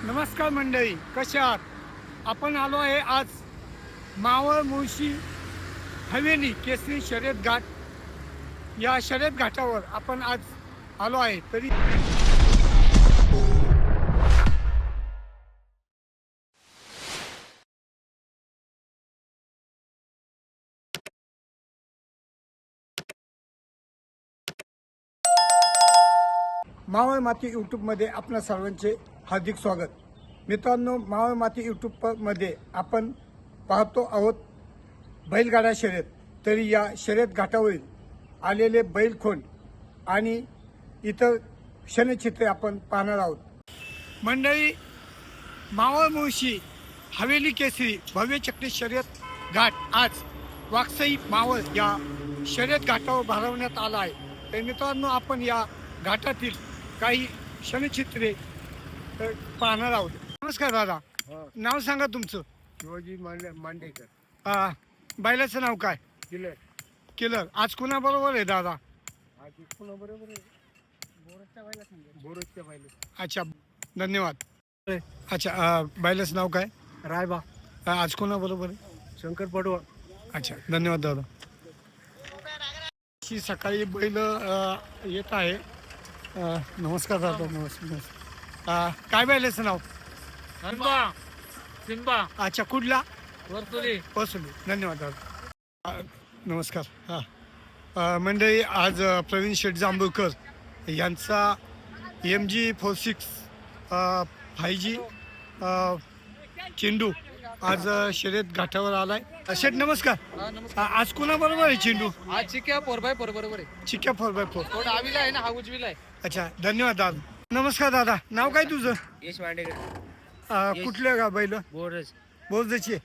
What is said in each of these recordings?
नमस्कार मंडळी, कशा आहात? आपण आलो आहे आज मावळ मुळशी हवेली केसरी शर्यत घाट. या शर्यत घाटावर आपण आज आलो आहे. तरी मावळ माती यूट्यूबमध्ये आपणा सर्वांचे हार्दिक स्वागत. मित्रांनो, मावळ माती यूट्यूबमध्ये आपण पाहतो आहोत बैलगाडा शर्यत. तरी या शर्यत घाटावरील आलेले बैलखोंड आणि इतर क्षणचित्रे आपण पाहणार आहोत. मंडळी, मावळ मुळशी हवेली केसरी भव्य चक्री शर्यत घाट आज वाकसाई मावळ या शर्यत घाटावर भरवण्यात आला आहे. तर मित्रांनो, आपण या घाटातील काही क्षणचित्रे पाहणार आहोत. नमस्कार दादा, नाव सांगा तुमचं. शिवाजी मांडेकर. बैलाचं नाव काय? किलर. किलर. आज कोणाबरोबर आहे दादा? आज कोणा बरोबर आहे? बोरसच्या बैला. अच्छा, धन्यवाद. अच्छा, बैलाचं नाव काय? रायबा. आज कोणाबरोबर आहे? शंकर पडवळ. अच्छा, धन्यवाद दादा. सकाळी बैल येत आहे. नमस्कार दादा. नमस्कार. काय बैलाचं नाव? सिंबा. अच्छा, कुठला? वर्तुली. वसुली. धन्यवाद दादा. नमस्कार. मंडळी, आज प्रवीण शेठ जांभूळकर यांचा MG46 5G चेंडू आज शर्यत घाटावर आलाय. शेठ नमस्कार. आज कोणाबरोबर आहे चेंडू? आज चिक्या 4x4 बरोबर आहे. चिक्या 4x4. तो डावीला आहे ना, हा उजवीला आहे. अच्छा, धन्यवाद दादा. नमस्कार दादा, नाव काय तुझं? यश मांडेकर. कुठल्या का बैल? बोरज. बोलची.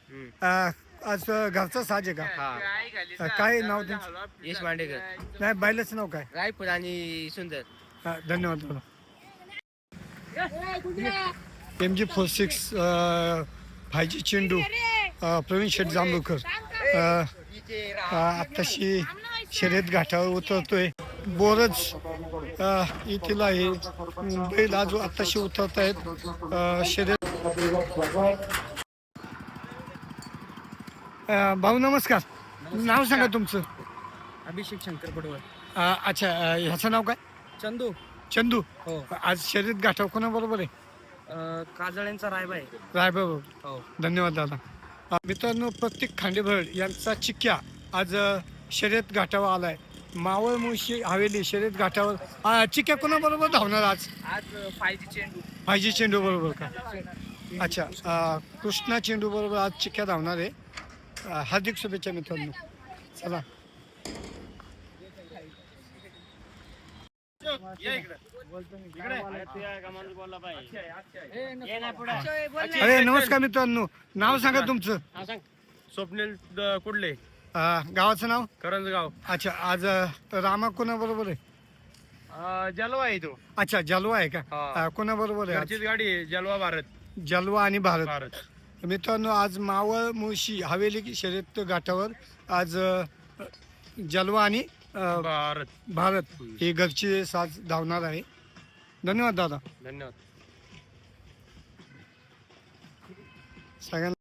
आज घरचा साज आहे का? काय नाव त्यांचं? यश मांडेकर. नाही, बैलाचं नाव काय? रायपूर आणि सुंदर. धन्यवाद दादा. MG46 5G चेंडू प्रवीण शेठ जांभूळकर आत्ताशी शर्यत घाटावर उतरतोय. बोरज येथील आहे बैल आज आत्ताशी उतरत आहेत शर्यत. भाऊ नमस्कार, नाव सांगा तुमचं. अभिषेक शंकर पडवळ. अच्छा, ह्याचं नाव काय? चंदू. चंदू. हो. आज शर्यत घाटावर कोणाबरोबर आहे? काजळ्यांचा रायबा आहे. रायबाबू. हो. धन्यवाद दादा. मित्रांनो, प्रत्येक खांडेभर यांचा चिक्क्या आज शर्यत घाटावर आलाय. मावळ मुळशी हवेली शर्यत घाटावर चिक्क्या कोणाबरोबर धावणार आज? आज 5G चेंडू. 5G चेंडू बरोबर का? अच्छा, कृष्णा चेंडू बरोबर आज चिक्क्या धावणार आहे. हार्दिक शुभेच्छा मित्रांनो. चला. अरे नमस्कार मित्रांनो, नाव सांगा तुमचं. स्वप्नील कुडले. गावाचं नाव? करंजगाव. अच्छा, आज रामा कोणाबरोबर आहे? जलवा आहे तो. अच्छा, जलवा आहे का? हा. कोणाबरोबर आहे घरचीच गाडी आहे, जलवा भारत. जलवा आणि भारत. भारत. मित्रांनो, आज मावळ मुळशी हवेली शर्यत घाटावर आज जलवा आणि भारत. भारत ही घरची साज धावणार आहे. धन्यवाद दादा. धन्यवाद. सगळ्यांना.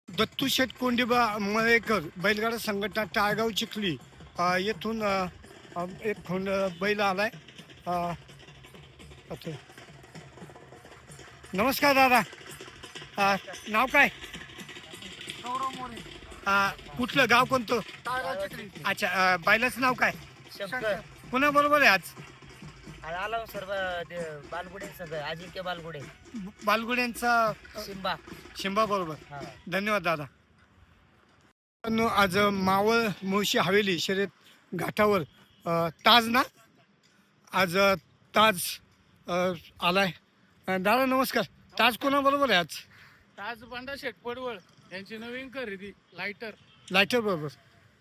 दत्तू शेठ कोंडीबा मळेकर बैलगाडा संघटना टाळगाव चिखली येथून एक खोंड बैल आलाय. नमस्कार दादा. नाव काय? कुठलं गाव कोणतं? अच्छा, बैलाचं नाव काय? कोणाबरोबर आहे आज? आलो सर्व बालगुडे सगळं अजिंक्य बालगुडे. बालगुड्यांचा सिंबा. शिंबा बरोबर. हा. धन्यवाद दादा. आज मावळ मुळशी हवेली शर्यत घाटावर ताज ना आज ताज आलाय. दादा नमस्कार. ताज कोणाबरोबर आहे आज? ताज पांडा शेठ पडवळ यांची नवीन खरेदी लायटर बरोबर.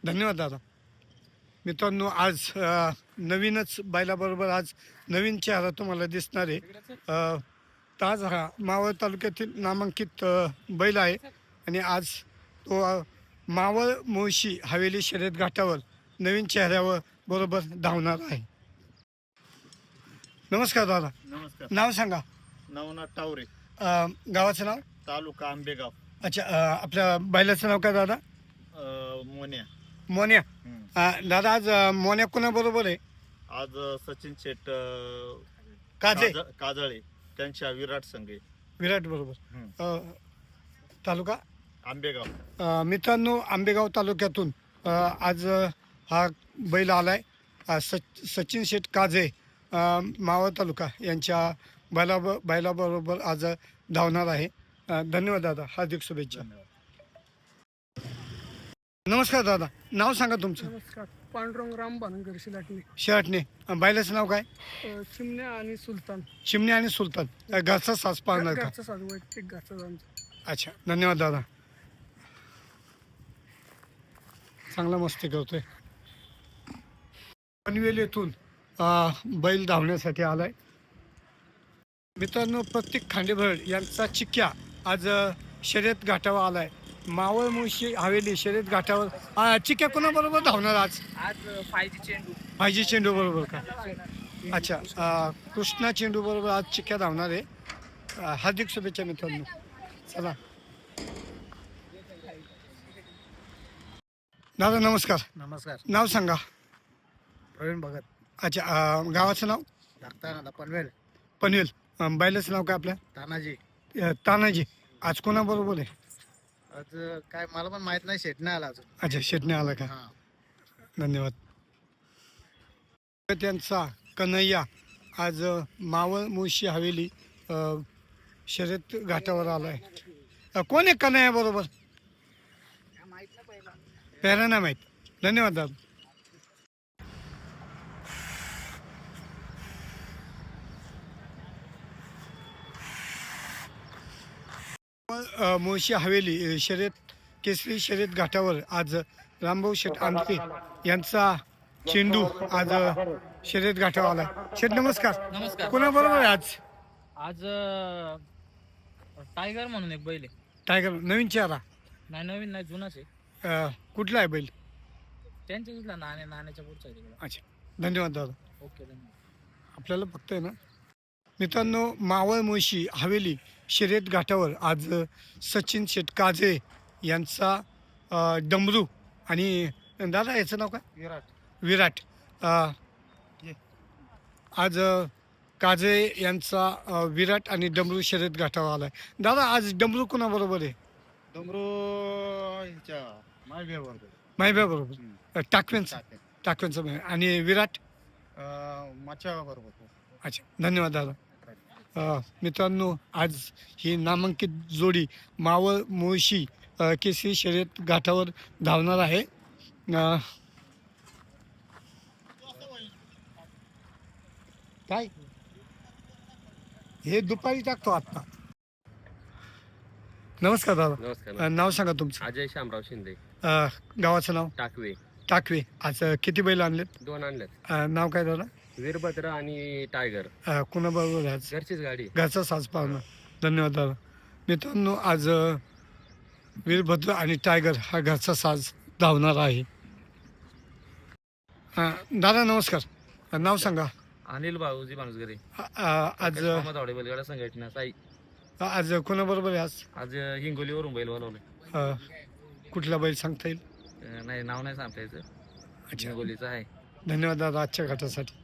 धन्यवाद दादा. मित्रांनो, आज नवीनच बैलाबरोबर आज नवीन चेहरा तुम्हाला दिसणार आहे. ताज हा मावळ तालुक्यातील नामांकित बैल आहे आणि आज तो मावळ मुळशी हवेली शर्यत घाटावर नवीन चेहऱ्यावर बरोबर धावणार आहे. नमस्कार दादा. नमस्कार. नाव सांगा. नवनाथ टावरे, गावाचं नाव. तालुका आंबेगाव. अच्छा. आपल्या बैलाचं नाव काय दादा. मोन्या. मोन्या. हम्म. दादा आज मोन्या कोणाबरोबर आहे. आज सचिन शेट काजळे काजळे त्यांच्या विराट संघे. विराट बरोबर. तालुका आंबेगाव. मित्रांनो, आंबेगाव तालुक्यातून आज हा बैल आलाय. सचिन शेठ काजे मावळ तालुका यांच्या बैलाबरोबर आज धावणार आहे. धन्यवाद दादा, हार्दिक शुभेच्छा. नमस्कार दादा, नाव सांगा तुमचं. नमस्कार. पांडुरंग राम भानगर शिलाटणे. शर्टने. बैलाचं नाव काय. चिमण्या आणि सुलतान. चिमणी आणि सुलतान. घरचा सास पाळणार का. घरचा साधू वैयक्तिक घरचा आमचा. अच्छा, धन्यवाद दादा. चांगला मस्ती करतोय. पनवेल येथून बैल धावण्यासाठी आलाय. मित्रांनो, प्रत्येक खांडेभर यांचा चिक्क्या आज शर्यत घाटावर आलाय. मावळ मुळशी हवेली शर्यत घाटावर चिक्क्या कोणाबरोबर धावणार आज. आज 5G चेंडू. भाजी चेंडू बरोबर का. अच्छा. कृष्णा चेंडू बरोबर आज चिक्क्या धावणार आहे. हार्दिक शुभेच्छा मित्रांनो. चला दादा, नमस्कार. नमस्कार. नाव सांगा. प्रवीण भगत. अच्छा. गावाचं नाव. धाकटा पनवेल. पनवेल. बैलाचं नाव काय आपल्या. तानाजी. तानाजी. आज कोणाबरोबर आहे. आज काय मला पण माहित नाही, शेट नाही आला अजून. अच्छा, शेटने आला का. धन्यवाद. त्यांचा कन्हैया आज मावळ मुळशी हवेली शर्यत घाटावर आलाय. कोण आहे कन्हैया बरोबर. पेरा नाही माहीत. धन्यवाद दादा. मुळशी हवेली शर्यत केसरी शर्यत घाटावर आज रामभाऊ शेठ आमटे यांचा चेंडू आज शर्यत घाटावर आलाय. शेठ नमस्कार. नमस्कार. कोणाबरोबर आहे आज. आज टायगर म्हणून एक बैल आहे. टायगर. नवीन चेहरा. नाही नवीन नाही, जुनाच आहे. कुठला आहे बैल. त्यांच्या तिथला नाण्याच्या पुढचा आहे तिकडे. अच्छा, धन्यवाद दादा. ओके, धन्यवाद. आपल्याला फक्त आहे ना. मित्रांनो, मावळ मुळशी हवेली शर्यत घाटावर आज सचिन शेठ काजे यांचा डमरू आणि दादा याचं नाव काय. विराट. विराट. आज काजे यांचा विराट आणि डमरू शर्यत घाटावर आलाय. दादा आज डमरू कोणाबरोबर आहे. डोंगरू ह्याच्या मायबरोबर. माहिब्या बरोबर. टाकव्यांचा आणि विराट. माच्या बरोबर. अच्छा, धन्यवाद दादा. मित्रांनो, आज ही नामांकित जोडी मावळ मुळशी केसरी शर्यत घाटावर धावणार आहे. काय हे दुपारी टाकतो आत्ता. नमस्कार दादा. नमस्कार. नाव सांगा तुमचं. अजय शामराव शिंदे, गावाचं नाव. टाकवे. टाकवे. आज किती बैल आणलेत. 2 आणल्यात. नाव काय दादा. वीरभद्र आणि टायगर. कुणाबरोबर आहे आज. घरचीच गाडी. घरचा साज पाहुणा. धन्यवाद दादा. मित्रांनो, आज वीरभद्र आणि टायगर हा घरचा साज धावणार आहे. दादा नमस्कार. नाव सांगा. अनिल भाऊजी माणूसगरे. आज धावडे बैलगाडा संघटना साई. आज कोणाबरोबर आहे आज. आज हिंगोलीवरून बैल बोलवले. कुठला बैल सांगता येईल. नाही, नाव नाही सांगता यायचं. अच्छा, हिंगोलीचं आहे. धन्यवाद दादा आजच्या घाटासाठी.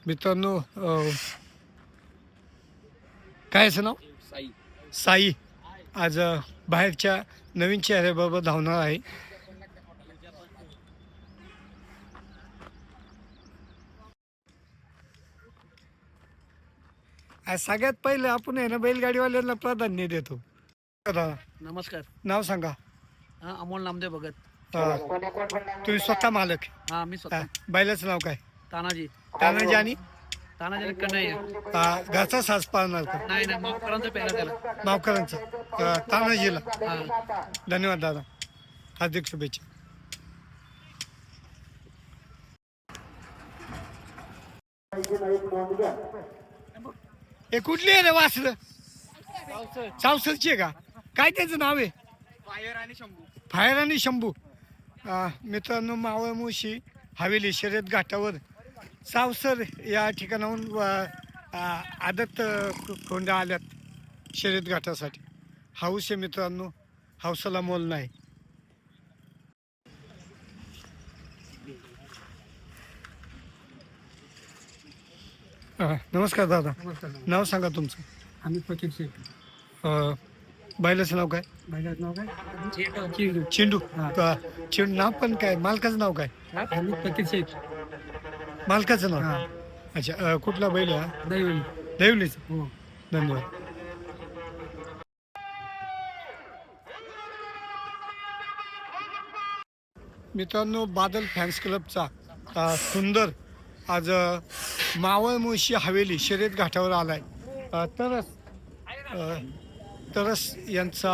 मित्रांनो, काय याचं नाव. साई. साई आज बाहेरच्या नवीन चेहऱ्याबरोबर धावणार आहे. आज सगळ्यात पहिले आपण आहे ना बैलगाडीवाल्यांना प्राधान्य देतो. दादा नमस्कार. नाव सांगा. अमोल नामदेव भगत. तुम्ही स्वतः मालक. हा, मी स्वतः. बैलाचं नाव काय. तानाजी. तानाजी आणि तानाजी कन्हैया. घरचा साज पाळणार का. नाही नाही, माफकरांचा पेरा त्याला. मावकरांचा. तानाजीला. हा. धन्यवाद दादा, हार्दिक शुभेच्छा. हे कुठली आहे रे वासर. चावसरची आहे का. काय त्याचं नाव आहे. फायर आणि शंभू. मित्रांनो, मावळ मुळशी हवेली शर्यत घाटावर सावसर या ठिकाणाहून आदत कोंड्या आल्यात शर्यत घाटासाठी. हाऊस आहे मित्रांनो, हाऊसाला मोल नाही. नमस्कार दादा, नाव सांगा तुमचं. आम्ही फकीर शेख. बैलाचं नाव काय? बैलाचं नाव काय? चेंडू. चेंडू नाव पण काय? मालकाचं नाव काय? आम्ही फकीर शेख. मालकाचं नाव. अच्छा, कुठला बैल आहे हा? दैवली. देवलीच. हो. धन्यवाद. मित्रांनो, बादल फॅन्स क्लबचा सुंदर आज मावळ मुळशी हवेली शर्यत घाटावर आलाय. तरस यांचा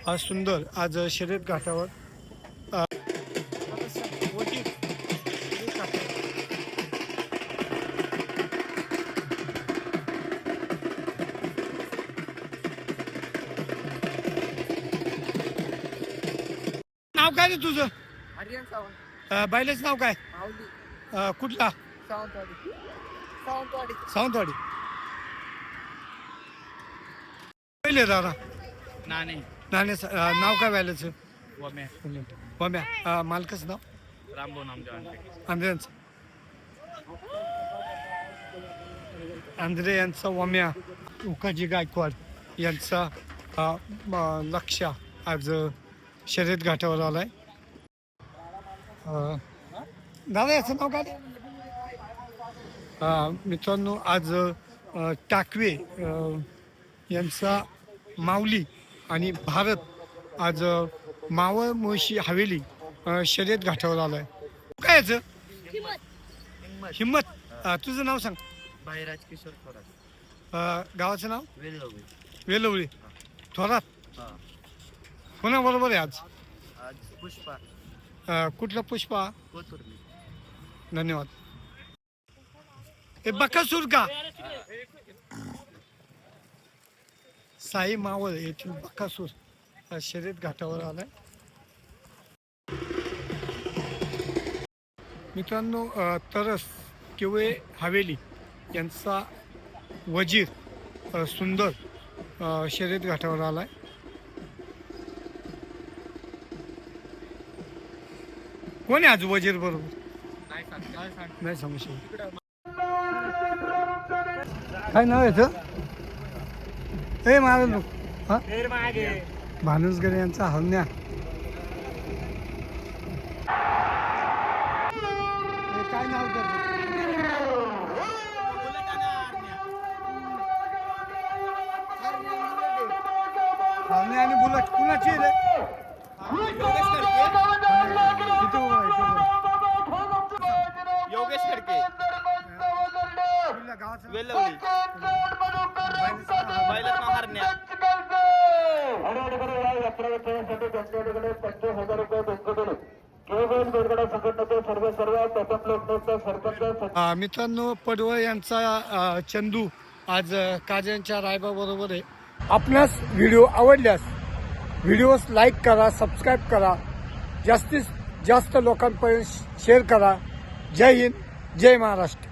हा सुंदर आज शर्यत घाटावर नाव काय रे तुझं? आर्यन सावंत. बैलाचं नाव काय? माऊली. कुठला? सावंतवाडी. सावंतवाडी. सावंतवाडी. पहिले दादा नाणे नाण्याचं नाव काय बैलाचं? वम्या बम्या. मालकाचं नाव? रामभाऊ नामदेव आंध्र्यांचं. आंध्रे यांचा वम्या, उकाजी गायकवाड यांचा लक्ष आज शर्यत घाटावर आलाय. दादा याचं नाव काय? मित्रांनो, आज टाकवे यांचा माऊली आणि भारत आज मावळ मुळशी हवेली शर्यत घाटावर आलाय. काय याचं? हिम्मत. तुझं नाव सांग. भाईराज किशोर थोरात. गावाचं नाव? वेलगवळी. वेलवळी. थोरात. हा. कोणाबरोबर आहे आज? आज पुष्पा कुठला पुष्पा? कोथुर्ली. धन्यवाद. हे बकासूर का? साई मावळ येथील बकासूर शर्यत घाटावर आलाय. मित्रांनो, तरस किंवा हवेली यांचा वजीर सुंदर शर्यत घाटावर आलाय. कोण आहे आज वजीर बरोबर? नाही सांगू शकत. काय नाव आहे? हे महाराज हा भानुसगड यांचा हरण्या. हे काय नाव त्याचं? हरण्या आणि बुलट कुणाची रे? किती उभं आहे? योगेश खडके कुठल्या गावाचं नाव? वेलवली बैलाचं नाव हरण्या. मित्रांनो, पडवळ यांचा चंदू आज काजनच्या रायबा बरोबर आहे. आपणास व्हिडिओ आवडल्यास व्हिडिओस लाईक करा, सबस्क्राईब करा, जास्तीत जास्त लोकांपर्यंत शेअर करा. जय हिंद, जय महाराष्ट्र.